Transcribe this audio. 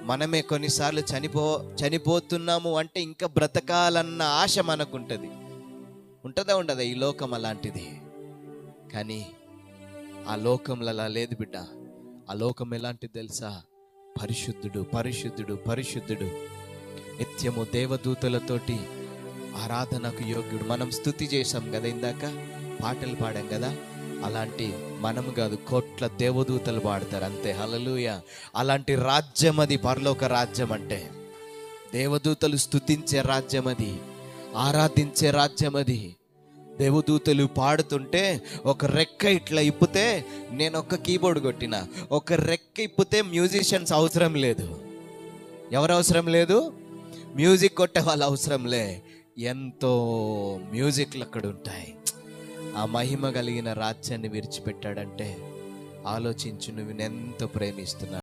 మనమే కొన్నిసార్లు చనిపోతున్నాము అంటే ఇంకా బ్రతకాలన్న ఆశ మనకుంటుంది. ఉంటుందా ఉండదా ఈ లోకం అలాంటిది? కానీ ఆ లోకంలో అలా లేదు బిడ్డ. ఆ లోకం ఎలాంటిది తెలుసా? పరిశుద్ధుడు, పరిశుద్ధుడు, పరిశుద్ధుడు, నిత్యము దేవదూతలతోటి ఆరాధనకు యోగ్యుడు. మనం స్తుతి చేసాం కదా, ఇందాక పాటలు పాడాం కదా. అలాంటి మనము కాదు, కోట్ల దేవదూతలు పాడతారు అంతే. హల్లెలూయా. అలాంటి రాజ్యం అది, పరలోక రాజ్యం అంటే. దేవదూతలు స్తుతించే రాజ్యం అది, ఆరాధించే రాజ్యం అది. దేవదూతలు పాడుతుంటే ఒక రెక్క ఇట్లా ఇప్పితే, నేను ఒక కీబోర్డ్ కొట్టిన, ఒక రెక్క ఇప్పితే మ్యూజిషియన్స్ అవసరం లేదు. ఎవరు అవసరం లేదు? మ్యూజిక్ కొట్టే వాళ్ళు అవసరంలే. ఎంతో మ్యూజిక్లు అక్కడ ఉంటాయి. ఆ మహిమ కలిగిన రాజ్యాన్ని విడిచిపెట్టాడంటే ఆలోచించు, నువ్వు ఎంతో ప్రేమిస్తున్నావు.